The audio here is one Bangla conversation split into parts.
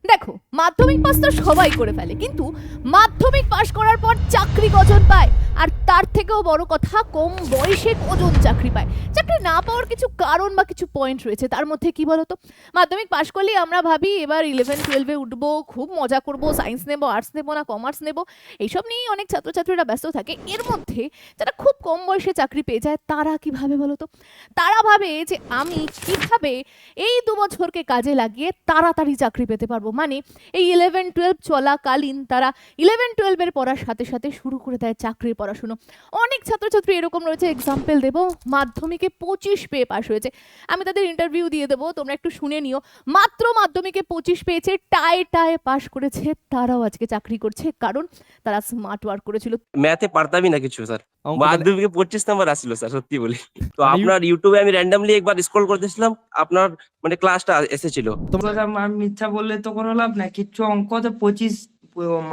দেখো, মাধ্যমিক পাস তো সবাই করে ফেলে, কিন্তু মাধ্যমিক পাস করার পর চাকরি কজন পায়? আর তার থেকেও বড় কথা, কম বয়সে কজন চাকরি পায়? চাকরি না পাওয়ার কিছু কারণ বা কিছু পয়েন্ট রয়েছে। তার মধ্যে কি বলতো, মাধ্যমিক পাস করলেই আমরা ভাবি এবার 11-12-এ উঠবো, খুব মজা করব, সায়েন্স নেব, আর্টস নেব না কমার্স নেব, এইসব নিয়েই অনেক ছাত্রছাত্রীরা ব্যস্ত থাকে। এর মধ্যে যারা খুব কম বয়সে চাকরি পেয়ে যায় তারা কিভাবে বলতো? তারা ভাবে যে আমি কিভাবে এই 2 বছরকে কাজে লাগিয়ে তাড়াতাড়ি চাকরি পেতে পারবো। মানে এই 11-12 চলাকালীন তারা 11-12-এর পড়ার সাথে সাথে শুরু করে দেয় চাকরির পড়াশুনো। অনেক ছাত্রছাত্রী এরকম রয়েছে, এক্সাম্পল দেবো, মাধ্যমিকে 25 পেয়ে পাশ হয়েছে। আমি তাদের ইন্টারভিউ দিয়ে দেবো, তোমরা একটু শুনে নিও। মাত্র মাধ্যমিকে 25 পেয়েছে, টায়ে পাশ করেছে, তারাও আজকে চাকরি করছে, কারণ তারা স্মার্ট ওয়ার্ক করেছিল। ম্যাথে পারতামই না কিছু স্যার। মাধ্যমিকে 25 নাম্বার আসছিল স্যার, সত্যি বলি। তো মানে আপনার ইউটিউবে আমি র্যান্ডমলি একবার স্ক্রল করতেছিলাম, আপনার মানে ক্লাসটা এসেছিল। আমি মিথ্যা বললে তো কোনো লাভ নাই। কিচ্ছু অঙ্কতে 25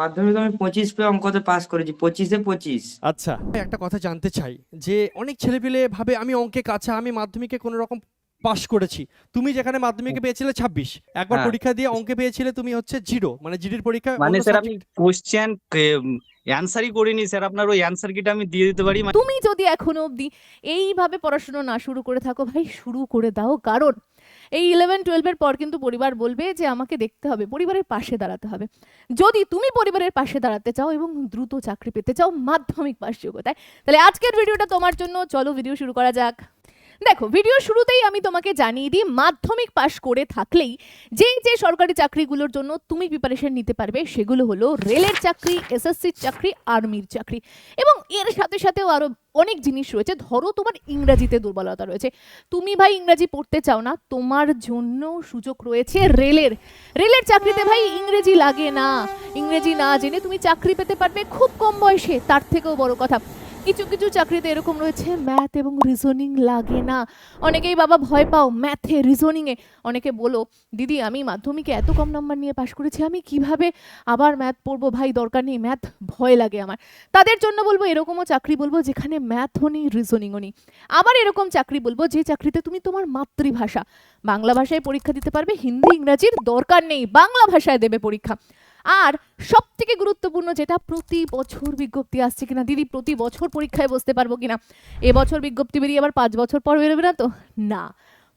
মাধ্যমিক আমি 25 পেয়ে অঙ্কতে পাস করেছি, 25-এ 25। আচ্ছা, একটা কথা জানতে চাই যে অনেক ছেলেপেলে ভাবে আমি অঙ্কে কাঁচা, আমি মাধ্যমিকে কোনো রকম পাশ করেছি। তুমি যেখানে মাধ্যমিকে পেয়েছিলে 26, একবার হ্যাঁ। পরীক্ষা দিয়ে অঙ্কে পেয়েছিলে তুমি হচ্ছে 0, মানে জিডির পরীক্ষা মানে অন্য স্যার আমি subject- কোশ্চেন অ্যান্সারই করিনি স্যার, আপনার ওই অ্যান্সার কিটা আমি দিয়ে দিতে পারি। তুমি যদি এখনো অবধি এইভাবে পড়াশোনা না শুরু করে থাকো, ভাই শুরু করে দাও। কারণ এই 11-12-এর পর কিন্তু পরিবার বলবে যে আমাকে দেখতে হবে, পরিবারের পাশে দাঁড়াতে হবে। যদি তুমি পরিবারের পাশে দাঁড়াতে চাও এবং দ্রুত চাকরি পেতে চাও মাধ্যমিক পাস যোগ্যতায়, তাহলে আজকের ভিডিওটা তোমার জন্য। চলো ভিডিও শুরু করা যাক। দেখো, ভিডিও শুরুতেই আমি তোমাকে জানিয়ে দিই, মাধ্যমিক পাশ করে থাকলেই যে যে সরকারি চাকরিগুলোর জন্য তুমি প্রিপারেশন নিতে পারবে সেগুলো হলো রেলের চাকরি, এসএসসির চাকরি, আর্মির চাকরি, এবং এর সাথে সাথেও আরো অনেক জিনিস রয়েছে। ধরো তোমার ইংরাজিতে দুর্বলতা রয়েছে, তুমি ভাই ইংরাজি পড়তে চাও না, তোমার জন্য সুযোগ রয়েছে রেলের চাকরিতে ভাই ইংরেজি লাগে না। ইংরেজি না জেনে তুমি চাকরি পেতে পারবে খুব কম বয়সে। তার থেকেও বড় কথা, কিছু কিছু চাকরিতে এরকম রয়েছে ম্যাথ এবং রিজনিং লাগে না। অনেকেই বাবা ভয় পাও ম্যাথে, রিজনিংয়ে। অনেকে বলো দিদি আমি মাধ্যমিকে এত কম নাম্বার নিয়ে পাশ করেছি, আমি কিভাবে আবার ম্যাথ পড়বো, ভাই দরকার নেই, ম্যাথ ভয় লাগে আমার। তাদের জন্য বলবো এরকমও চাকরি বলবো যেখানে ম্যাথও নেই, রিজনিংও নেই। আবার এরকম চাকরি বলবো যে চাকরিতে তুমি তোমার মাতৃভাষা বাংলা ভাষায় পরীক্ষা দিতে পারবে, হিন্দি ইংরাজির দরকার নেই, বাংলা ভাষায় দেবে পরীক্ষা। আর সব থেকে গুরুত্বপূর্ণ যেটা, প্রতি বছর বিজ্ঞপ্তি আসছে কিনা। দিদি প্রতি বছর পরীক্ষায় বসতে পারবো কিনা? এবছর বিজ্ঞপ্তি বেরিয়ে আবার 5 বছর পর বেরোবে না তো? না,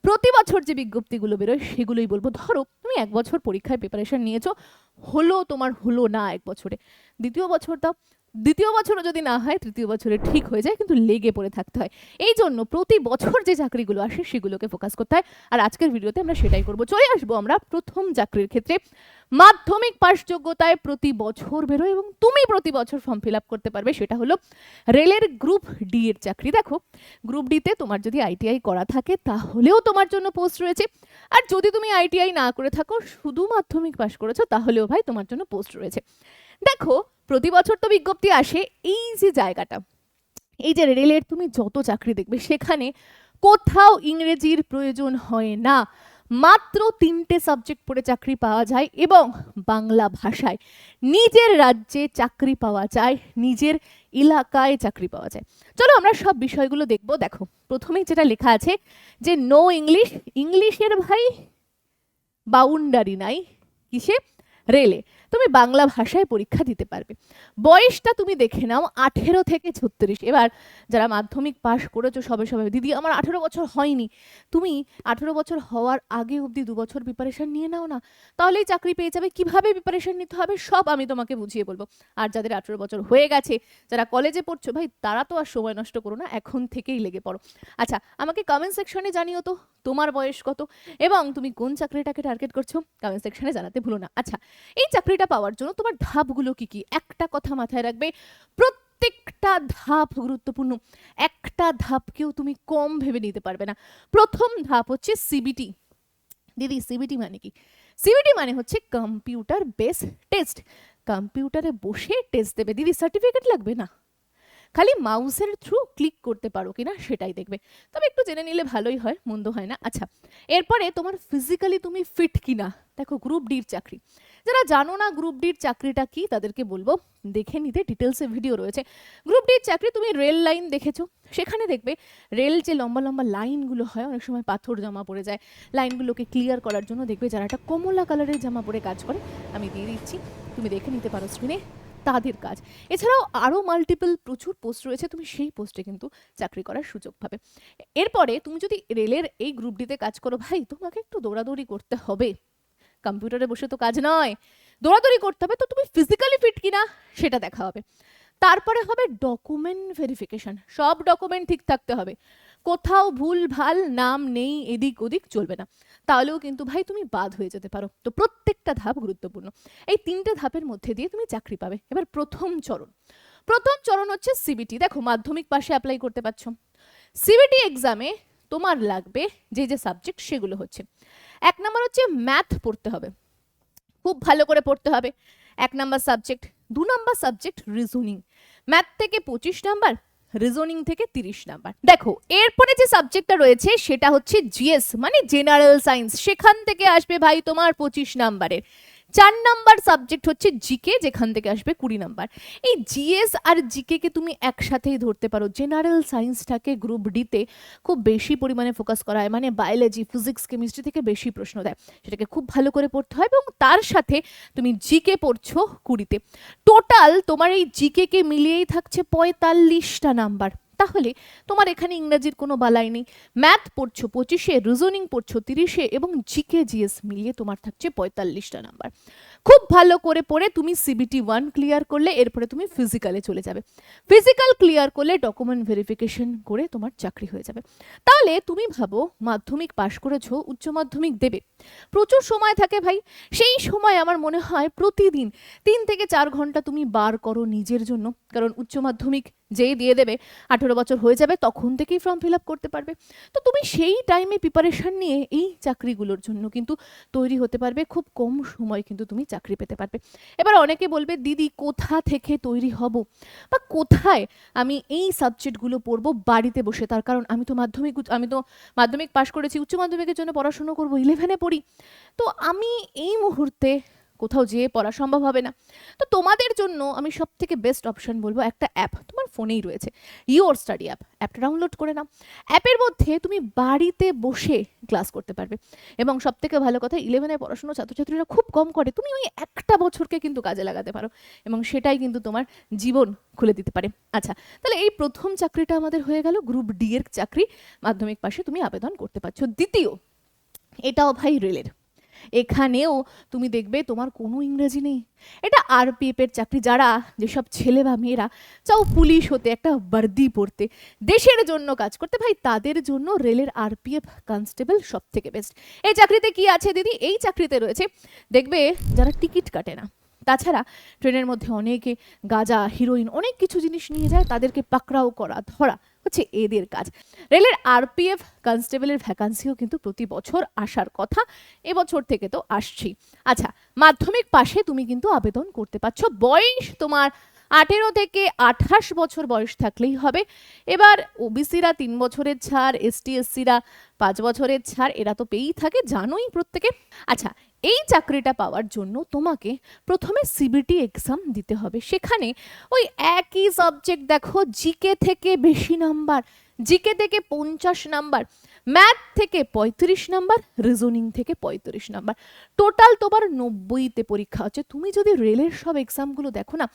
প্রতি বছর যে বিজ্ঞপ্তিগুলো বেরোয় সেগুলোই বলবো। ধরো তুমি 1 বছর পরীক্ষায় প্রিপারেশন নিয়েছো, হলো তোমার হলো না 1 বছরে, দ্বিতীয় বছর দাও। দ্বিতীয় বছরও যদি না হয়, তৃতীয় বছরে ঠিক হয়ে যায়, কিন্তু লেগে পড়ে থাকতে হয়। এই জন্য প্রতি বছর যে চাকরিগুলো আসে সেগুলোকে ফোকাস করতে হয়। আর আজকের ভিডিওতে আমরা সেটাই করবো। চলে আসবো আমরা প্রথম চাকরির ক্ষেত্রে। মাধ্যমিক পাস যোগ্যতায় প্রতি বছর বেরোয় এবং তুমি প্রতি বছর ফর্ম ফিল আপ করতে পারবে, সেটা হলো রেলের গ্রুপ ডি এর চাকরি। দেখো, গ্রুপ ডিতে তোমার যদি আইটিআই করা থাকে তাহলেও তোমার জন্য পোস্ট রয়েছে, আর যদি তুমি আইটিআই না করে থাকো, শুধু মাধ্যমিক পাস করেছো, তাহলেও ভাই তোমার জন্য পোস্ট রয়েছে। দেখো, প্রতি বছর তো বিজ্ঞপ্তি আসে। এই যে জায়গাটা, এই যে রেলের তুমি যত চাকরি দেখবে সেখানে কোথাও ইংরেজির প্রয়োজন হয় না। মাত্র 3টে সাবজেক্ট পড়ে চাকরি পাওয়া যায় এবং বাংলা ভাষায় নিজের রাজ্যে চাকরি পাওয়া যায়, নিজের এলাকায় চাকরি পাওয়া যায়। চলো আমরা সব বিষয়গুলো দেখব। দেখো, প্রথমেই যেটা লেখা আছে যে নো ইংলিশ, ইংলিশের ভাই বাউন্ডারি নাই। কিসে? রেলে। তুমি বাংলা ভাষায় পরীক্ষা দিতে পারবে। বয়সটা তুমি দেখে নাও 18 থেকে 36। এবার যারা মাধ্যমিক পাশ করেছো সবে সবে, দিদি আমার 18 বছর হয়নি, তুমি 18 বছর হওয়ার আগে অবধি 2 বছর প্রিপারেশন নিয়ে নাও না, তাহলেই চাকরি পেয়ে যাবে। কিভাবে প্রিপারেশন নিতে হবে সব আমি তোমাকে বুঝিয়ে বলবো। আর যাদের 18 বছর হয়ে গেছে, যারা কলেজে পড়ছো, ভাই তারা তো আর সময় নষ্ট করো না, এখন থেকেই লেগে পড়ো। আচ্ছা, আমাকে কমেন্ট সেকশনে জানিও তো তোমার বয়স কত এবং তুমি কোন চাকরিটাকে টার্গেট করছো, কমেন্ট সেকশনে জানাতে ভুলো না। আচ্ছা, এই চাকরিটা পাওয়ার জন্য তোমার ধাপগুলো কি কি, একটা কথা মাথায় রাখবে, প্রত্যেকটা ধাপ গুরুত্বপূর্ণ। একটা ধাপকেও তুমি কম ভেবে নিতে পারবে না। প্রথম ধাপ হচ্ছে সিবিটি। দিদি সিবিটি মানে কি? সিবিটি মানে হচ্ছে কম্পিউটার বেস টেস্ট। কম্পিউটারে বসে টেস্ট দেবে। দিদি সার্টিফিকেট লাগবে না, খালি মাউসের থ্রু ক্লিক করতে পারো কিনা সেটাই দেখবে। তবে একটু জেনে নিলে ভালোই হয়, মন্দ হয় না। আচ্ছা, এরপরে তোমার ফিজিক্যালি তুমি ফিট কিনা। দেখো, গ্রুপ ডির চাকরি, যারা জানো না গ্রুপ ডির চাকরিটা কি তাদেরকে বলবো দেখে নিতে, ডিটেলসে ভিডিও রয়েছে। গ্রুপ ডির চাকরি, তুমি রেল লাইন দেখেছো, সেখানে দেখবে রেল যে লম্বা লম্বা লাইনগুলো হয়, অনেক সময় পাথর জমা পড়ে যায়, লাইনগুলোকে ক্লিয়ার করার জন্য দেখবে যারা একটা কমলা কালারের জামা পরে কাজ করে, আমি দিয়ে দিচ্ছি, তুমি দেখে নিতে পারো স্ক্রিনে, তাদের কাজ। এছাড়াও আরও মাল্টিপল প্রচুর পোস্ট রয়েছে, তুমি সেই পোস্টে কিন্তু চাকরি করার সুযোগ পাবে। এরপরে তুমি যদি রেলের এই গ্রুপ ডিতে কাজ করো ভাই, তোমাকে একটু দৌড়াদৌড়ি করতে হবে, কম্পিউটারে বসে তো কাজ নয়, দৌড়াদৌড়ি করতে হবে। তো তুমি ফিজিক্যালি ফিট কিনা সেটা দেখা হবে। তারপরে হবে ডকুমেন্ট ভেরিফিকেশন, সব ডকুমেন্ট ঠিক থাকতে হবে, কোথাও ভুল ভাল নাম নেই, এদিক ওদিক চলবে না, তাহলেও কিন্তু ভাই তুমি বাদ হয়ে যেতে পারো। তো প্রত্যেকটা ধাপ গুরুত্বপূর্ণ, এই 3টে ধাপের মধ্যে দিয়ে তুমি চাকরি পাবে। এবার প্রথম চরণ হচ্ছে সিবিটি। দেখো মাধ্যমিক পাশে অ্যাপ্লাই করতে পারছো। সিবিটি এক্সামে তোমার লাগবে যে যে সাবজেক্ট, সেগুলো হচ্ছে 1 নম্বর হচ্ছে ম্যাথ পড়তে হবে, খুব ভালো করে পড়তে হবে, 1 নম্বর সাবজেক্ট। 2 নম্বর সাবজেক্ট রিজনিং, ম্যাথ থেকে 25 নাম্বার, রিজনিং থেকে 30 নাম্বার। দেখো এরপরে যে সাবজেক্টটা রয়েছে সেটা হচ্ছে জিএস মানে জেনারেল সায়েন্স, সেখান থেকে আসবে ভাই তোমার 25 নাম্বারের। 4 নাম্বার সাবজেক্ট হচ্ছে জিকে, যেখান থেকে আসবে 20 নাম্বার। এই জিএস আর জিকে কে তুমি একসাথেই ধরতে পারো। জেনারেল সায়েন্সটাকে গ্রুপ ডিতে খুব বেশি পরিমাণে ফোকাস করা হয়, মানে বায়োলজি, ফিজিক্স, কেমিস্ট্রি থেকে বেশি প্রশ্ন দেয়, সেটাকে খুব ভালো করে পড়তে হয়। এবং তার সাথে তুমি জিকে পড়ছো 20-তে, টোটাল তোমার এই জিকে কে মিলিয়েই থাকছে 45টা নাম্বার। তাহলে তোমার এখানে ইংরেজির কোনো বালাই নেই। ম্যাথ পড়ছো 25-এ, রিজনিং পড়ছো 30-এ এবং জিকে জিএস মিলিয়ে তোমার থাকছে 45টা নাম্বার। খুব ভালো করে পড়ে তুমি সিবিটি 1 ক্লিয়ার করলে এরপরে তুমি ফিজিক্যালে চলে যাবে। ফিজিক্যাল ক্লিয়ার করলে ডকুমেন্ট ভেরিফিকেশন করে তোমার চাকরি হয়ে যাবে। তাহলে তুমি ভাবো মাধ্যমিক পাশ করেছো, উচ্চ মাধ্যমিক দেবে, প্রচুর সময় থাকে ভাই। সেই সময় আমার মনে হয় প্রতিদিন 3 থেকে 4 ঘন্টা তুমি বার করো নিজের জন্য, কারণ উচ্চ মাধ্যমিক যেই দিয়ে দেবে 18 বছর হয়ে যাবে, তখন থেকেই ফর্ম ফিল আপ করতে পারবে। তো তুমি সেই টাইমে প্রিপারেশন নিয়ে এই চাকরিগুলোর জন্য কিন্তু তৈরি হতে পারবে, খুব কম সময় কিন্তু তুমি চাকরি পেতে পারবে। এবার অনেকে বলবে দিদি কোথা থেকে তৈরি হব, বা কোথায় আমি এই সাবজেক্টগুলো পড়বো বাড়িতে বসে, তার কারণ আমি তো মাধ্যমিক পাশ করেছি, উচ্চ মাধ্যমিকের জন্য পড়াশোনা করবো, 11-এ পড়ি, তো আমি এই মুহূর্তে কোথাও যেয়ে পড়া সম্ভব হবে না। তো তোমাদের জন্য আমি সব থেকে বেস্ট অপশন বলবো, একটা অ্যাপ তোমার ফোনেই রয়েছে, ইওর স্টাডি অ্যাপটা ডাউনলোড করে নাও। অ্যাপের মধ্যে তুমি বাড়িতে বসে ক্লাস করতে পারবে, এবং সব থেকে ভালো কথা 11-এ পড়াশোনা ছাত্রছাত্রীরা খুব কম করে, তুমি ওই একটা বছরকে কিন্তু কাজে লাগাতে পারো, এবং সেটাই কিন্তু তোমার জীবন খুলে দিতে পারে। আচ্ছা, তাহলে এই প্রথম চাকরিটা আমাদের হয়ে গেল, গ্রুপ ডি এর চাকরি, মাধ্যমিক পাশে তুমি আবেদন করতে পারছো। দ্বিতীয়, এটাও ভাই রেলের, এখানেও তুমি দেখবে তোমার কোনো ইংরেজি নেই, এটা আরপিএফ এর চাকরি। যারা যেসব ছেলে বা মেয়েরা চাও পুলিশ হতে, একটা বর্দি পড়তে, দেশের জন্য কাজ করতে, ভাই তাদের জন্য রেলের আরপিএফ কনস্টেবল সব থেকে বেস্ট। এই চাকরিতে কি আছে দিদি? এই চাকরিতে রয়েছে দেখবে যারা টিকিট কাটে না, তাছাড়া ট্রেনের মধ্যে অনেকে গাঁজা, হিরোইন, অনেক কিছু জিনিস নিয়ে যায়, তাদেরকে পাকড়াও করা, ধরা হচ্ছে এদের কাজ। রেলের আরপিএফ কনস্টেবলের ভ্যাকান্সিও কিন্তু প্রতি বছর আসার কথা, এবছর থেকে তো আসছি। আচ্ছা, মাধ্যমিক পাশে তুমি কিন্তু আবেদন করতে পারছো, বয়স তোমার 18 থেকে 28 বছর বয়স থাকলেই হবে। এবার ওবিসিরা 3 বছরের ছাড়, এসটি এসসিরা 5 বছরের ছাড়, এরা তো পেয়েই থাকে, জানোই প্রত্যেকে। আচ্ছা, এই চাকরিটা পাওয়ার জন্য তোমাকে প্রথমে সিবিটি এক্সাম দিতে হবে, সেখানে ওই একই সাবজেক্ট, দেখো জিকে থেকে বেশি নাম্বার, জিকে থেকে 50 নাম্বার, ম্যাথ থেকে 35 নাম্বার, রিজনিং থেকে 35 নাম্বার, টোটাল তোমার 90-তে পরীক্ষা হচ্ছে। তুমি যদি রেলের সব এক্সামগুলো দেখো না,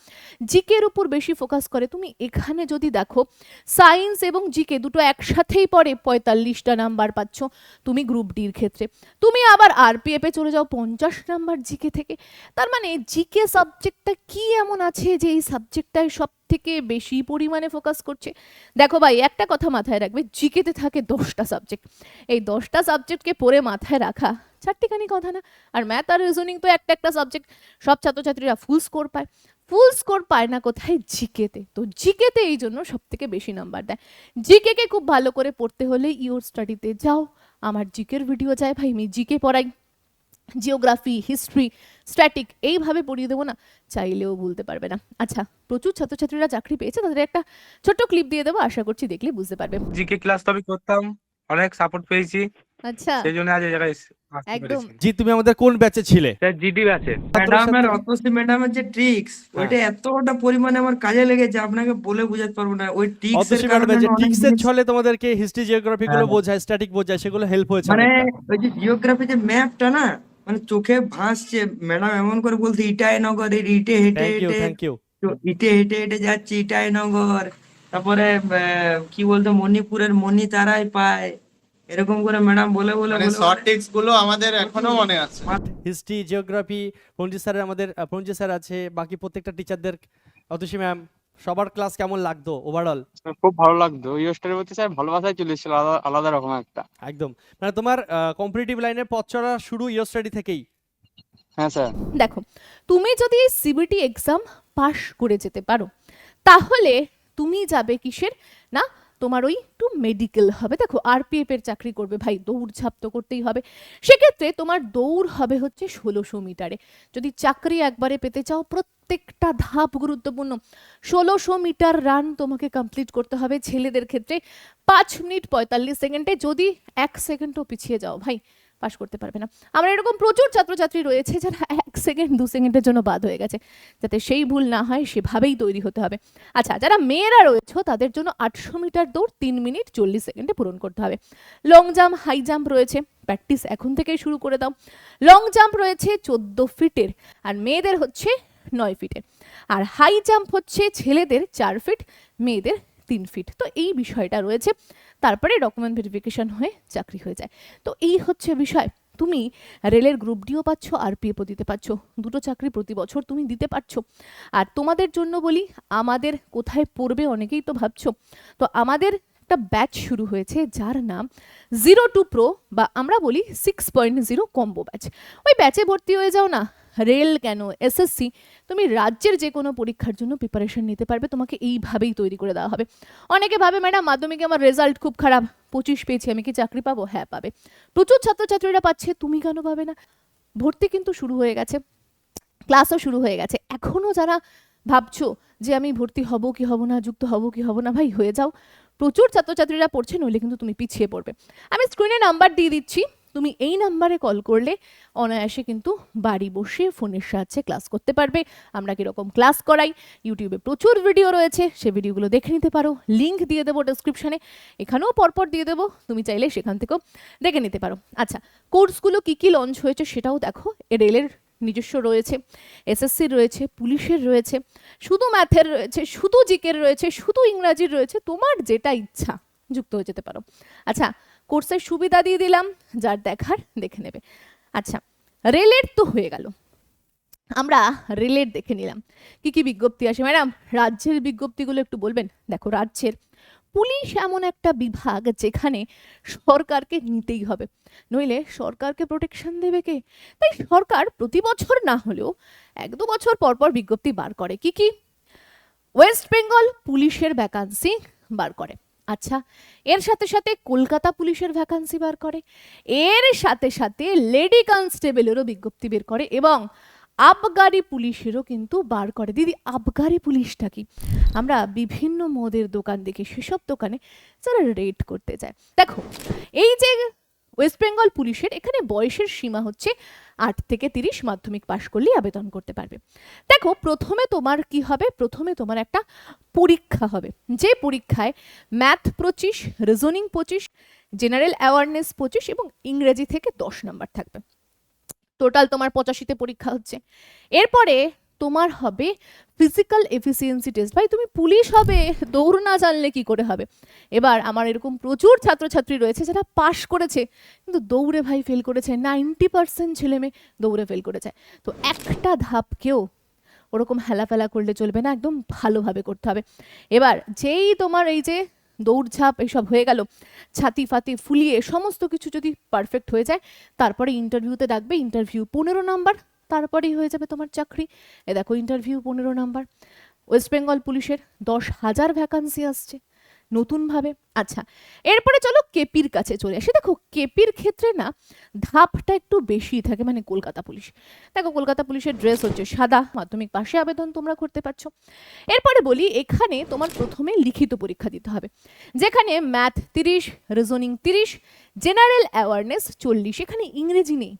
জিকের উপর বেশি ফোকাস করে, তুমি এখানে যদি দেখো সায়েন্স এবং জিকে দুটো একসাথেই পড়ে, 45টা নাম্বার পাচ্ছ তুমি গ্রুপ ডির ক্ষেত্রে। তুমি আবার আরপিএফ এ চলে যাও 50 নাম্বার জিকে থেকে। তার মানে জিকে সাবজেক্টটা কি এমন আছে যে এই সাবজেক্টটায় সব থেকে বেশি পরিমাণে ফোকাস করছে? দেখো ভাই, একটা কথা মাথায় রাখবে, জিকেতে থাকে 10টা সাবজেক্ট, এই 10টা সাবজেক্টকে পড়ে মাথায় রাখা চারটিখানি কথা না। আর ম্যাথ আর রিজনিং তো একটা সাবজেক্ট, সব ছাত্রছাত্রীরা ফুল স্কোর পায়, ফুল স্কোর পায় না কোথায়? জিকেতে। তো জিকেতে এই জন্য সব থেকে বেশি নাম্বার দেয়। জিকে কে খুব ভালো করে পড়তে হলে ইওর স্টাডিতে যাও, আমার জিকের ভিডিও চাই ভাই, আমি জিকে পড়াই, জিওগ্রাফি, হিস্ট্রি, স্ট্যাটিক, এইভাবে পড়িয়ে দেবো না, চাইলেও ভুলতে পারবে না। আচ্ছা, প্রচুর ছাত্রছাত্রীরা চাকরি পেয়েছে, তাদের একটা ছোট্ট ক্লিপ দিয়ে দেবো, আশা করছি দেখলে বুঝতে পারবে। জিকে ক্লাস তো আমি করতাম, অনেক সাপোর্ট পেয়েছি, আচ্ছা, সেই জন্য আজ এই জায়গায় আসতে একদম। পেরেছি। জি, তুমি আমাদের কোন ব্যাচে ছিলে? স্যার জিডি আছে। ম্যাডামের অতসী ম্যাডামের যে ট্রিক্স, হ্যাঁ। ওইটা এতটা পরিমাণে আমার কাজে লেগেছে আপনাকে বলে বোঝাতে পারবো না। ওই ট্রিক্স এর অতসী কারণে ম্যাডামের যে আমি অনেক ট্রিক্সের জিনিস ছলে তোমাদেরকে হিস্ট্রি জিওগ্রাফি গুলো হ্যাঁ। বোঝায়, স্ট্যাটিক বোঝায়, সেগুলো হেল্প হয়েছে মানে অনেকটা। ওই যে জিওগ্রাফি যে ম্যাপটা না, মানে চোখে ভাসছে। ম্যাডাম এমন করে বলছে ইটাই নগর, ইটে হেঁটে হেঁটে থ্যাংক ইউ। ইটে হেঁটে হেঁটে যাচ্ছি ইটাই নগর। তারপরে কি বলতো মণিপুরের মণিতারাই পায়, এরকম করে ম্যাডাম বলে বলে মানে বলে শর্ট বলে টেক্সট গুলো আমাদের এখনো মনে আছে। হিস্ট্রি জিওগ্রাফি পঞ্জি স্যারের, আমাদের পঞ্জি স্যার আছে, বাকি প্রত্যেকটা টিচারদের, অতসী ম্যাম, সবার ক্লাস কেমন লাগতো ওভারঅল? খুব ভালো লাগতো, ইয়োস্টারের প্রতি স্যার ভালোবাসাই চলে এসেছিল আলাদা আলাদা রকম একটা। একদম, মানে তোমার কম্পিটিটিভ লাইনের পথ চলা শুরু ইয়োর স্টাডি থেকেই। হ্যাঁ স্যার। দেখো, তুমি যদি সিবিটি এক্সাম পাশ করে যেতে পারো, তাহলে তুমি যাবে কিসের না, তোমার ওই টু মেডিকেল হবে। দেখো, আরপিএফ এর চাকরি করবে ভাই, দৌড়ঝাঁপ তো করতেই হবে। সেক্ষেত্রে তোমার দৌড় হবে হচ্ছে 1600 মিটারে। যদি চাকরি একবারে পেতে চাও, প্রত্যেকটা ধাপ গুরুত্বপূর্ণ। 1600 মিটার রান তোমাকে কমপ্লিট করতে হবে। ছেলেদের ক্ষেত্রে 5 মিনিট 45 সেকেন্ডে। যদি 1 সেকেন্ডও পিছিয়ে যাও ভাই, পাশ করতে পারবে না। আমার এরকম প্রচুর ছাত্রছাত্রী রয়েছে যারা 1 সেকেন্ড 2 সেকেন্ডের জন্য বাদ হয়ে গেছে। যাতে সেই ভুল না হয় সেভাবেই তৈরি হতে হবে। আচ্ছা, যারা মেয়েরা রয়েছে তাদের জন্য 800 মিটার দৌড় 3 মিনিট 40 সেকেন্ডে পূরণ করতে হবে। লং জাম্প, হাই জাম্প রয়েছে, প্র্যাকটিস এখন থেকেই শুরু করে দাও। লং জাম্প রয়েছে 14 ফিটের, আর মেয়েদের হচ্ছে 9 ফিটের। আর হাই জাম্প হচ্ছে ছেলেদের 4 ফিট, মেয়েদের 3 ফিট। তো এই বিষয়টা রয়েছে। তারপরে ডকুমেন্ট ভেরিফিকেশন হয়ে চাকরি হয়ে যায়। তো এই হচ্ছে বিষয়। তুমি রেলের গ্রুপ ডিও পাচ্ছ, আরপিএফও দিতে পারছো, দুটো চাকরি প্রতি বছর তুমি দিতে পারছো। আর তোমাদের জন্য বলি, আমাদের কোথায় পড়বে অনেকেই তো ভাবছো। তো আমাদের একটা ব্যাচ শুরু হয়েছে যার নাম 02 প্রো, বা আমরা বলি 6.0 কম্বো ব্যাচ। ওই ব্যাচে ভর্তি হয়ে যাও না, রেল কেন, এসএসসি, তুমি রাজ্যের যে কোনো পরীক্ষার জন্য প্রিপারেশন নিতে পারবে। তোমাকে এইভাবেই তৈরি করে দেওয়া হবে। অনেকে ভাবে ম্যাডাম মাধ্যমিকে আমার রেজাল্ট খুব খারাপ, 25 পেয়েছি, আমি কি চাকরি পাবো? হ্যাঁ পাবে, প্রচুর ছাত্রছাত্রীরা পাচ্ছে, তুমি কেন পাবে না? ভর্তি কিন্তু শুরু হয়ে গেছে, ক্লাসও শুরু হয়ে গেছে। এখনো যারা ভাবছো যে আমি ভর্তি হব কি হব না, যুক্ত হব কি হব না, ভাই হয়ে যাও। প্রচুর ছাত্রছাত্রীরা পড়ছে, নইলে কিন্তু তুমি পিছিয়ে পড়বে। আমি স্ক্রিনে নাম্বার দিয়ে দিচ্ছি, তুমি এই নাম্বারে কল করলে অনায়াসে কিন্তু বাড়ি বসে ফোনের সাহায্যে ক্লাস করতে পারবে। আমরা কীরকম ক্লাস করাই, ইউটিউবে প্রচুর ভিডিও রয়েছে, সে ভিডিওগুলো দেখে নিতে পারো। লিঙ্ক দিয়ে দেবো ডেসক্রিপশনে, এখানেও পরপর দিয়ে দেবো, তুমি চাইলে সেখান থেকেও দেখে নিতে পারো। আচ্ছা, কোর্সগুলো কী কী লঞ্চ হয়েছে সেটাও দেখো। রেলের নিজস্ব রয়েছে, এসএসসির রয়েছে, পুলিশের রয়েছে, শুধু ম্যাথের রয়েছে, শুধু জিকের রয়েছে, শুধু ইংরাজির রয়েছে। তোমার যেটা ইচ্ছা যুক্ত হয়ে যেতে পারো। আচ্ছা, কোর্সের সুবিধা দিয়ে দিলাম, যার দেখার দেখে নেবে। আচ্ছা, রেলের তো হয়ে গেল, আমরা রেলের দেখে নিলাম কি কি বিজ্ঞপ্তি আসে। ম্যাডাম, রাজ্যের বিজ্ঞপ্তিগুলো একটু বলবেন? দেখো, রাজ্যের পুলিশ এমন একটা বিভাগ যেখানে সরকারকে নিতেই হবে, নইলে সরকারকে প্রোটেকশন দেবে কে? তাই সরকার প্রতি বছর না হলেও 1-2 বছর পর পর বিজ্ঞপ্তি বার করে। কি কি? ওয়েস্ট বেঙ্গল পুলিশের ভ্যাকান্সি বার করে। আচ্ছা, এর সাথে সাথে কলকাতা পুলিশের ভ্যাকান্সি বার করে, এর সাথে সাথে লেডি কনস্টেবলেরও বিজ্ঞপ্তি বের করে, এবং আবগারি পুলিশেরও কিন্তু বার করে। দিদি, আবগারি পুলিশটা কি? আমরা বিভিন্ন মদের দোকান দেখি, সেসব দোকানে যারা রেড করতে যায়। দেখো, এই যে ওয়েস্ট বেঙ্গল পুলিশের, এখানে বয়সের সীমা হচ্ছে 8 থেকে 30, মাধ্যমিক পাশ করলেই আবেদন করতে পারবে। দেখো, প্রথমে তোমার কি হবে? প্রথমে তোমার একটা পরীক্ষা হবে, যে পরীক্ষায় ম্যাথ 25, রিজনিং 25, জেনারেল অ্যাওয়ারনেস 25 এবং ইংরেজি থেকে 10 নাম্বার থাকবে। টোটাল তোমার 85তে পরীক্ষা হচ্ছে। এরপরে তোমার হবে ফিজিক্যাল এফিসিয়েন্সি টেস্ট। ভাই, তুমি পুলিশ হবে, দৌড় না জানলে কি করে হবে? এবার আমার এরকম প্রচুর ছাত্রছাত্রী রয়েছে যারা পাশ করেছে কিন্তু দৌড়ে ভাই ফেল করেছে। 90% ছেলে মেয়ে দৌড়ে ফেল করেছে। তো একটা ধাপকেও ওরকম হেলাফেলা করলে চলবে না, একদম ভালোভাবে করতে হবে। এবার যেই তোমার এই যে দৌড়ঝাঁপ এইসব হয়ে গেল, ছাতি ফাতি ফুলিয়ে সমস্ত কিছু যদি পারফেক্ট হয়ে যায়, তারপরে ইন্টারভিউতে ডাকবে। ইন্টারভিউ 15 নাম্বার, তারপরেই হয়ে যাবে তোমার চাকরি। এ দেখো, ইন্টারভিউ 15 নাম্বার। ওয়েস্ট বেঙ্গল পুলিশের 10,000 ভ্যাকান্সি আসছে, নতুনভাবে। আচ্ছা, এরপরে চলো কেপির কাছে চলে আসি। দেখো কেপির ক্ষেত্রে না ধাপটা একটু বেশি থাকে, মানে কলকাতা পুলিশ। দেখো কলকাতা পুলিশের ড্রেস হচ্ছে সাদা, মাধ্যমিক পাশে আবেদন তোমরা করতে পারছো। এরপরে বলি, এখানে তোমার প্রথমে লিখিত পরীক্ষা দিতে হবে, যেখানে ম্যাথ 30, রিজনিং 30, জেনারেল অ্যাওয়ারনেস 40। এখানে ইংরেজি নেই।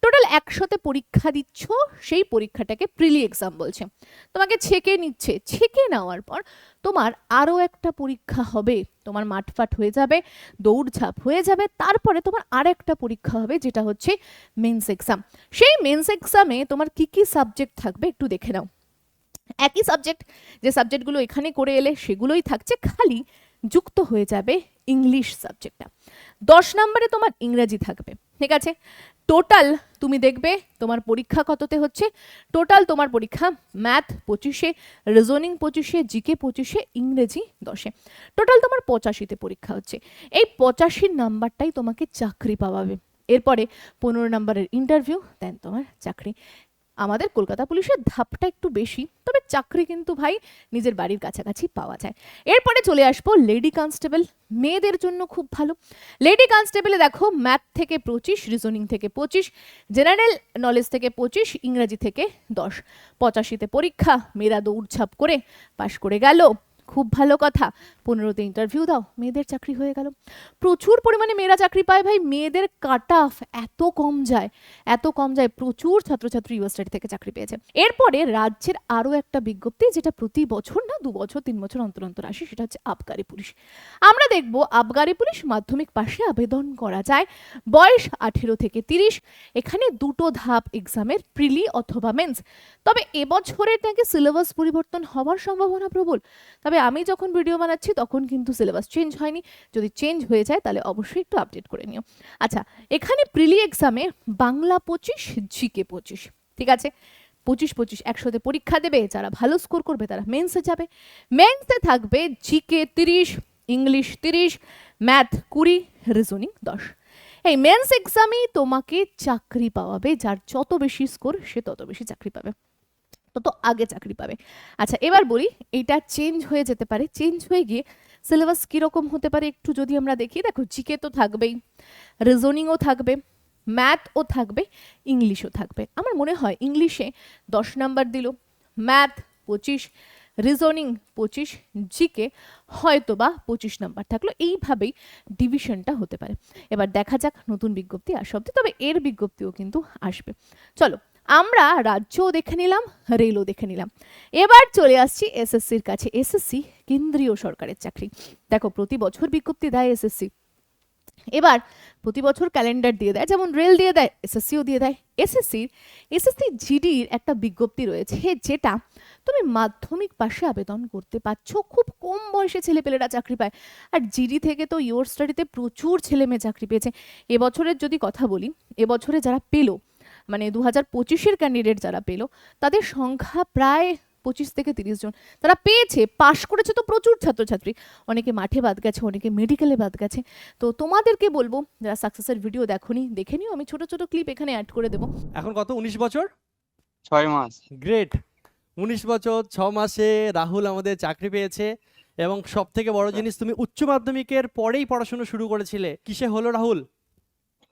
টোটাল 100তে পরীক্ষা দিচ্ছ, সেই পরীক্ষাটাকে প্রিলি এক্সাম বলছে। তোমাকে ছেকে নিচ্ছে, ছেকে নেওয়ার পর তোমার আরও একটা পরীক্ষা হবে, তোমার মাঠফাট হয়ে যাবে, দৌড়ঝাঁপ হয়ে যাবে, তারপরে তোমার আর একটা পরীক্ষা হবে, যেটা হচ্ছে মেন্স এক্সাম। সেই মেন্স এক্সামে তোমার কি কি সাবজেক্ট থাকবে একটু দেখে নাও। একই সাবজেক্ট, যে সাবজেক্টগুলো এখানে করে এলে সেগুলোই থাকছে, খালি যুক্ত হয়ে যাবে ইংলিশ সাবজেক্টটা। 10 নম্বরে তোমার ইংরেজি থাকবে, ঠিক আছে। টোটাল তুমি দেখবে তোমার পরীক্ষা কততে হচ্ছে। টোটাল তোমার পরীক্ষা ম্যাথ 25-এ, রিজনিং 25-এ, জিকে 25-এ, ইংরেজি 10-এ। টোটাল তোমার 85তে পরীক্ষা হচ্ছে। এই 85 নাম্বারটাই তোমাকে চাকরি পাওয়াবে। এরপরে 15 নম্বরের ইন্টারভিউ, দেন তোমার চাকরি। আমাদের কলকাতা পুলিশের ধাপটা একটু বেশি, তবে চাকরি কিন্তু ভাই নিজের বাড়ির কাছাকাছি পাওয়া যায়। এরপরে চলে আসবো লেডি কনস্টেবল, মেয়েদের জন্য খুব ভালো। লেডি কনস্টেবলে দেখো ম্যাথ থেকে 25, রিজনিং থেকে 25, জেনারেল নলেজ থেকে 25, ইংরেজি থেকে 10। 85তে পরীক্ষা, মেয়েরা দৌড়ঝাঁপ করে পাশ করে গেল, খুব ভালো কথা। 15তে ইন্টারভিউ দাও, মেয়েদের চাকরি হয়ে গেল। প্রচুর পরিমাণে মেয়েরা চাকরি পায় ভাই, মেয়েদের কাট অফ এত কম যায়, এত কম যায়, প্রচুর ছাত্রছাত্রী ইউনিভার্সিটি থেকে চাকরি পেয়েছে। এরপরে রাজ্যের আরও একটা বিজ্ঞপ্তি, যেটা প্রতি বছর না 2 বছর 3 বছর অন্তর অন্তর আসে, সেটা হচ্ছে আবগারি পুলিশ। আমরা দেখব আবগারি পুলিশ মাধ্যমিক পাশে আবেদন করা যায়, বয়স 18 থেকে 30। এখানে 2টো ধাপ এক্সামের, প্রিলি অথবা মেন্স। তবে এবছরের নাকি সিলেবাস পরিবর্তন হওয়ার সম্ভাবনা প্রবল। তবে আমি যখন ভিডিও বানাচ্ছি তখন কিন্তু সিলেবাস চেঞ্জ হয়নি, যদি চেঞ্জ হয়ে যায় তাহলে অবশ্যই একটু আপডেট করে নিও। আচ্ছা, এখানে প্রিলি এক্সামে বাংলা 25, জিকে 25, ঠিক আছে। 25-25 100তে পরীক্ষা দেবে, যারা ভালো স্কোর করবে তারা মেন্সে যাবে। মেন্সে থাকবে জিকে 30, ইংলিশ 30, ম্যাথ 20, রিজনিং 10। এই মেন্স এক্সামেই তোমাকে চাকরি পাওয়াবে, যার যত বেশি স্কোর সে তত বেশি চাকরি পাবে, তত আগে চাকরি পাবে। আচ্ছা, এবার বলি, এটা চেঞ্জ হয়ে যেতে পারে। চেঞ্জ হয়ে গিয়ে সিলেবাস কীরকম হতে পারে একটু যদি আমরা দেখি। দেখো জিকে তো থাকবেই, রিজনিংও থাকবে, ম্যাথও থাকবে, ইংলিশও থাকবে। আমার মনে হয় ইংলিশে 10 নাম্বার দিল, ম্যাথ 25, রিজনিং 25, জিকে হয়তো বা 25 নাম্বার থাকলো। এইভাবেই ডিভিশনটা হতে পারে। এবার দেখা যাক নতুন বিজ্ঞপ্তি আসা অব্দি, তবে এর বিজ্ঞপ্তিও কিন্তু আসবে। চলো, আমরা রাজ্যও দেখে নিলাম, রেলও দেখে নিলাম। এবার চলে আসছি এসএসসির কাছে। এসএসসি কেন্দ্রীয় সরকারের চাকরি। দেখো প্রতি বছর বিজ্ঞপ্তি দেয় এসএসসি, এবার প্রতি বছর ক্যালেন্ডার দিয়ে দেয়, যেমন রেল দিয়ে দেয়, এসএসসিও দিয়ে দেয়। এসএসসি জিডির একটা বিজ্ঞপ্তি রয়েছে, যেটা তুমি মাধ্যমিক পাশে আবেদন করতে পারছো। খুব কম বয়সে ছেলেপেলেরা চাকরি পায়, আর জিডি থেকে তো ইয়োর স্টাডিতে প্রচুর ছেলে মেয়ে চাকরি পেয়েছে। এবছরের যদি কথা বলি, এবছরে যারা পেলো, মানে 2025-এর ক্যান্ডিডেট যারা পেলো, তাদের সংখ্যা প্রায় 25 থেকে 30 জন। তারা পেয়েছে, পাশ করেছে তো প্রচুর ছাত্রছাত্রী, অনেকে মাঠে বাদ গেছে, অনেকে মেডিকেলে বাদ গেছে। তো তোমাদেরকে বলবো, যারা সাকসেসের ভিডিও দেখোনি, দেখে নিও, আমি ছোট ছোট ক্লিপ এখানে অ্যাড করে দেবো। এখন কত, 19 বছর? 6 মাস। গ্রেট। 19 বছর 6 মাসে রাহুল আমাদের চাকরি পেয়েছে। এবং সব থেকে বড় জিনিস, তুমি উচ্চ মাধ্যমিকের পরেই পড়াশোনা শুরু করেছিলে। কিসে হলো রাহুল?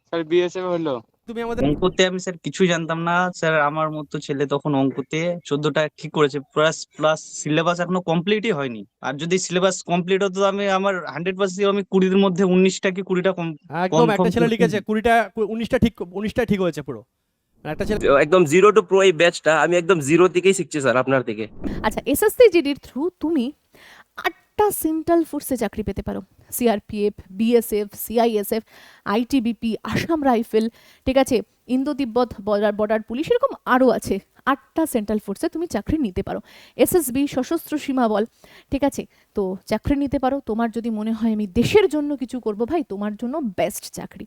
স্যার বিএসএফ হলো। তুমি আমাদের অঙ্কতে আমি স্যার কিছুই জানতাম না স্যার। আমার মতো ছেলে তখন অঙ্কতে 14টা ঠিক করেছে, প্লাস প্লাস সিলেবাস এখনো কমপ্লিটই হয়নি। আর যদি সিলেবাস কমপ্লিট হতো আমি আমার 100% আমি 20-এর মধ্যে 19টা কি 20টা একদম, একটা ছেলে confirm লিখেছে 20টা, 19টা ঠিক হয়েছে পুরো। আর একটা ছেলে একদম 0 to pro এই ব্যাচটা আমি একদম 0 থেকেই শিখছি স্যার আপনার থেকে। আচ্ছা, এসএসসি জিডির থ্রু তুমি 8টা সেন্ট্রাল ফোর্সে চাকরি পেতে পারো। CRPF, BSF, CISF, ITBP, Assam rifle, ঠিক আছে, ইন্দো তিব্বত বর্ডার পুলিশ, এরকম আরও আছে। 8টা সেন্ট্রাল ফোর্সে তুমি চাকরি নিতে পারো। এসএসবি, সশস্ত্র সীমা বল, ঠিক আছে, তো চাকরি নিতে পারো। তোমার যদি মনে হয় আমি দেশের জন্য কিছু করব, ভাই তোমার জন্য বেস্ট চাকরি।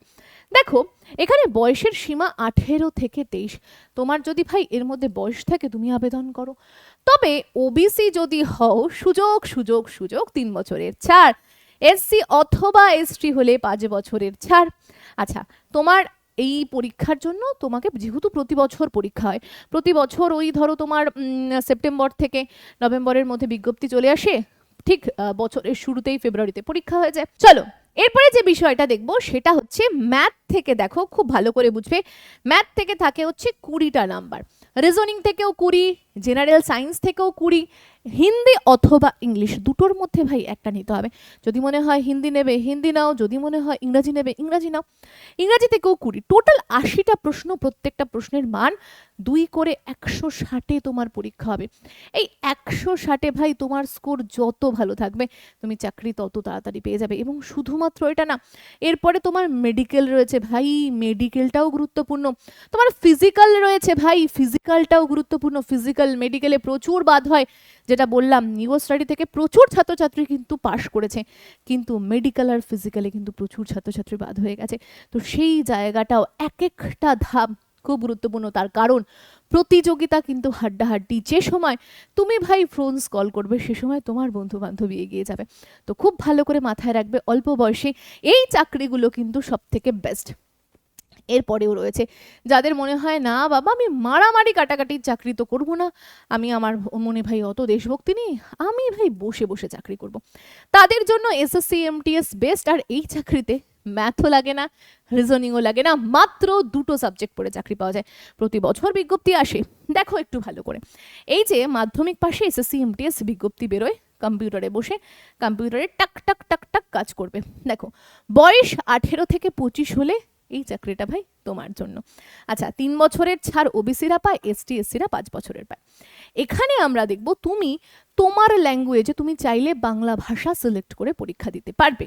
দেখো এখানে বয়সের সীমা 18 থেকে 23। তোমার যদি ভাই এর মধ্যে বয়স থাকে তুমি আবেদন করো। তবে ওবিসি যদি হও, সুযোগ সুযোগ সুযোগ 3 বছরের ছাড়। এসসি অথবা এসটি হলে 5 বছরের ছাড়। আচ্ছা, তোমার এই পরীক্ষার জন্য তোমাকে যেহেতু প্রতি বছর পরীক্ষা হয়, প্রতি বছর ওই ধরো তোমার সেপ্টেম্বর থেকে নভেম্বরের মধ্যে বিজ্ঞপ্তি চলে আসে, ঠিক বছরের শুরুতেই ফেব্রুয়ারিতে পরীক্ষা হয়ে যায়। চলো এরপরে যে বিষয়টা দেখবো সেটা হচ্ছে ম্যাথ থেকে। দেখো খুব ভালো করে বুঝবে, ম্যাথ থেকে থাকে হচ্ছে 20টা নাম্বার, রিজনিং থেকেও 20, জেনারেল সায়েন্স থেকেও 20, হিন্দি অথবা ইংলিশ দুটোর মধ্যে ভাই একটা নিতে হবে। যদি মনে হয় হিন্দি নেবে হিন্দি নাও, যদি মনে হয় ইংরাজি নেবে ইংরাজি নাও। ইংরাজি থেকেও 20, টোটাল 80টা প্রশ্ন, প্রত্যেকটা প্রশ্নের মান 2 করে 160-এ তোমার পরীক্ষা হবে। এই 160-এ ভাই তোমার স্কোর যত ভালো থাকবে তুমি চাকরি তত তাড়াতাড়ি পেয়ে যাবে। এবং শুধুমাত্র এটা না, এরপরে তোমার মেডিকেল রয়েছে ভাই, মেডিকেলটাও গুরুত্বপূর্ণ। তোমার ফিজিক্যাল রয়েছে ভাই, ফিজিক্যালটাও গুরুত্বপূর্ণ। ফিজিক্যাল মেডিকেলে প্রচুর বাদ হয়, যেটা বললাম নিউ স্টাডি থেকে প্রচুর ছাত্রছাত্রী কিন্তু পাশ করেছে, কিন্তু মেডিকেল আর ফিজিক্যালে কিন্তু প্রচুর ছাত্রছাত্রী বাদ হয়ে গেছে। তো সেই জায়গাটাও এক একটা ধাপ খুব গুরুত্বপূর্ণ, তার কারণ প্রতিযোগিতা কিন্তু হাড্ডাহাড্ডি। যে সময় তুমি ভাই ফোনস কল করবে সে সময় তোমার বন্ধু বান্ধবী এগিয়ে যাবে। তো খুব ভালো করে মাথায় রাখবে, অল্প বয়সে এই চাকরিগুলো কিন্তু সব থেকে বেস্ট। এরপরেও রয়েছে যাদের মনে হয় না বাবা আমি মারামারি কাটাকাটির চাকরি তো করবো না, আমি আমার মনে ভাই অত দেশভক্তি নেই, আমি ভাই বসে বসে চাকরি করব। তাদের জন্য এসএসসি এমটিএস বেস্ট। আর এই চাকরিতে ম্যাথও লাগে না, রিজনিংও লাগে না, মাত্র 2টো সাবজেক্ট পড়ে চাকরি পাওয়া যায়। প্রতি বছর বিজ্ঞপ্তি আসে, দেখো একটু ভালো করে। এই যে মাধ্যমিক পাশে এসএসসি এমটিএস বিজ্ঞপ্তি বেরোয়, কম্পিউটারে বসে কম্পিউটারে টাক টাক টাক টাক কাজ করবে। দেখো বয়স 18 থেকে 25 হলে এই চাকরিটা ভাই তোমার জন্য। আচ্ছা 3 বছরের ছাড় ওবিসিরা পায়, এসটি এসসিরা 5 বছরের পায়। এখানে আমরা দেখব তুমি তোমার ল্যাঙ্গুয়েজে তুমি চাইলে বাংলা ভাষা সিলেক্ট করে পরীক্ষা দিতে পারবে।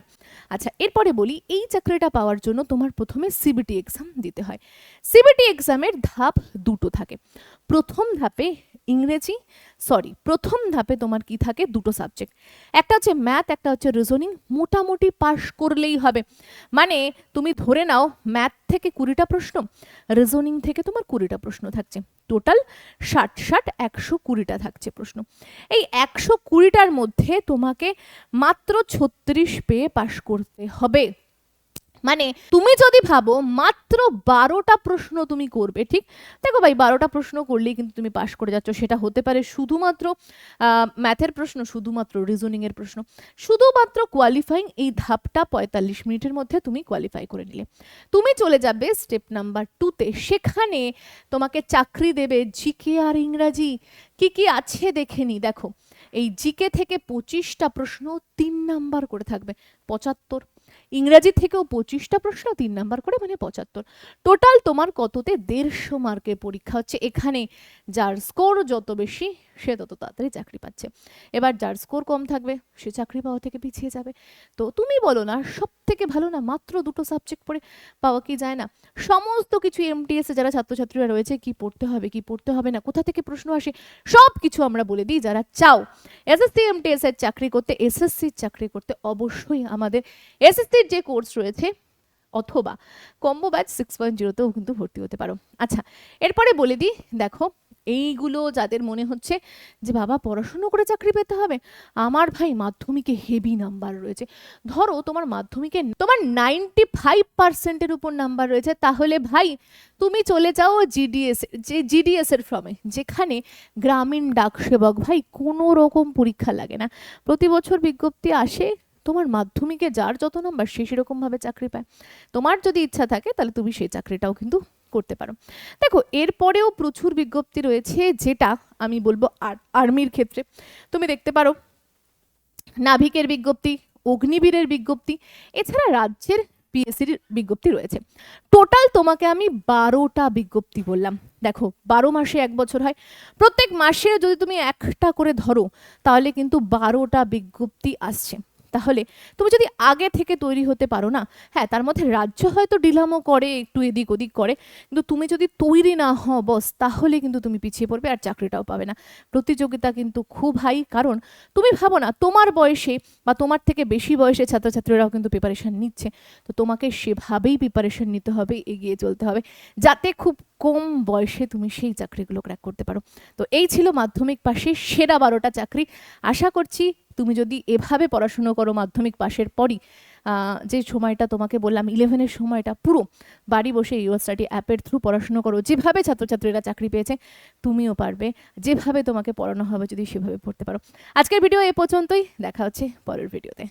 আচ্ছা এরপরে বলি, এই চাকরিটা পাওয়ার জন্য তোমার প্রথমে সিবিটি এক্সাম দিতে হয়। সিবিটি এক্সামের ধাপ 2টো থাকে। প্রথম ধাপে তোমার কি থাকে, 2টো সাবজেক্ট, একটা হচ্ছে ম্যাথ, একটা হচ্ছে রিজনিং। মোটামুটি পাস করলেই হবে। মানে তুমি ধরে নাও ম্যাথ থেকে 20টা প্রশ্ন, রিজনিং থেকে তোমার 20টা প্রশ্ন থাকছে, টোটাল 60-120টা থাকছে প্রশ্ন। এই 120টার মধ্যে তোমাকে মাত্র 36 পেয়ে পাশ করতে হবে। মানে তুমি যদি ভাবো মাত্র 12টা প্রশ্ন তুমি করবে, ঠিক দেখো ভাই 12টা প্রশ্ন করলেই কিন্তু তুমি পাশ করে যাচ্ছ। সেটা হতে পারে শুধুমাত্র ম্যাথের প্রশ্ন, শুধুমাত্র রিজনিং এর প্রশ্ন, শুধুমাত্র কোয়ালিফাইং এই ধাপটা 45 মিনিটের মধ্যে তুমি কোয়ালিফাই করে নিলে তুমি চলে যাবে স্টেপ নাম্বার 2তে। সেখানে তোমাকে চাকরি দেবে জিকে আর ইংরাজি। কি কি আছে দেখে নি। দেখো এই জিকে থেকে 25টা প্রশ্ন 3 নাম্বার করে থাকবে, 75। ইংরাজি থেকেও 25টা প্রশ্ন 3 নাম্বার করে, মানে 75। টোটাল তোমার কততে 150 মার্কের পরীক্ষা হচ্ছে। এখানে যার স্কোর যত বেশি সে তত তাড়াতাড়ি চাকরি পাচ্ছে। এবার যার স্কোর কম থাকবে সে চাকরি পাওয়া থেকে পিছিয়ে যাবে। তো তুমি বলো না সব থেকে ভালো না মাত্র 2টো সাবজেক্ট পড়ে পাওয়া কি যায় না? সমস্ত কিছু এমটিএস এ যারা ছাত্রছাত্রীরা রয়েছে কি পড়তে হবে কি পড়তে হবে না, কোথা থেকে প্রশ্ন আসে, সব কিছু আমরা বলে দিই। যারা চাও এসএসসি এমটিএস এর চাকরি করতে, এসএসসির চাকরি করতে, অবশ্যই আমাদের এসএসসির যে কোর্স রয়েছে অথবা কম্বো ব্যাচ 6.0তেও কিন্তু ভর্তি হতে পারো। আচ্ছা এরপরে বলে দিই, দেখো এইগুলো যাদের মনে হচ্ছে যে বাবা পড়াশুনো করে চাকরি পেতে হবে, আমার ভাই মাধ্যমিকে হেভি নাম্বার রয়েছে। ধরো তোমার মাধ্যমিকে তোমার 95%-এর উপর নাম্বার রয়েছে, তাহলে ভাই তুমি চলে যাও জিডিএস এর ফর্মে, যেখানে গ্রামীণ ডাক সেবক। ভাই কোনো রকম পরীক্ষা লাগে না, প্রতি বছর বিজ্ঞপ্তি আসে, তোমার মাধ্যমিকে যার যত নাম্বার সে সেরকম ভাবে চাকরি পায়। তোমার যদি ইচ্ছা থাকে তাহলে তুমি সেই চাকরিটাও কিন্তু করতে পারো। দেখো এরপরেও প্রচুর বিজ্ঞপ্তি রয়েছে, যেটা আমি বলবো আর্মির ক্ষেত্রে তুমি দেখতে পারো নাভিকের বিজ্ঞপ্তি, অগ্নিবীরের বিজ্ঞপ্তি, এছাড়া রাজ্যের পিএসসির বিজ্ঞপ্তি রয়েছে। টোটাল তোমাকে আমি 12টা বিজ্ঞপ্তি বললাম। দেখো 12 মাসে 1 বছর হয়, প্রত্যেক মাসে যদি তুমি একটা করে ধরো তাহলে কিন্তু 12টা বিজ্ঞপ্তি আসছে। তাহলে তুমি যদি আগে থেকে তৈরি হতে পারো না, হ্যাঁ তার মধ্যে রাজ্য হয়তো ডিলামও করে, একটু এদিক ওদিক করে, কিন্তু তুমি যদি তৈরি না হও বস, তাহলে কিন্তু তুমি পিছিয়ে পড়বে আর চাকরিটাও পাবে না। প্রতিযোগিতা কিন্তু খুব হাই, কারণ তুমি ভাবো না তোমার বয়সে বা তোমার থেকে বেশি বয়সে ছাত্রছাত্রীরাও কিন্তু প্রিপারেশন নিচ্ছে, তো তোমাকে সেভাবেই প্রিপারেশন নিতে হবে, এগিয়ে চলতে হবে, যাতে খুব কম বয়সে তুমি সেই চাকরিগুলো ক্র্যাক করতে পারো। তো এই ছিল মাধ্যমিক পাশে সেরা 12টা চাকরি। আশা করছি তুমি যদি এভাবে পড়াশুনো করো মাধ্যমিক পাশের পরই, যে সময়টা তোমাকে বললাম 11-এর সময়টা পুরো বাড়ি বসে ইউর স্টাডি অ্যাপের থ্রু পড়াশোনা করো। যেভাবে ছাত্রছাত্রীরা চাকরি পেয়েছে তুমিও পারবে, যেভাবে তোমাকে পড়ানো হবে যদি সেভাবে পড়তে পারো। আজকের ভিডিও এ পর্যন্তই, দেখা হচ্ছে পরের ভিডিওতে।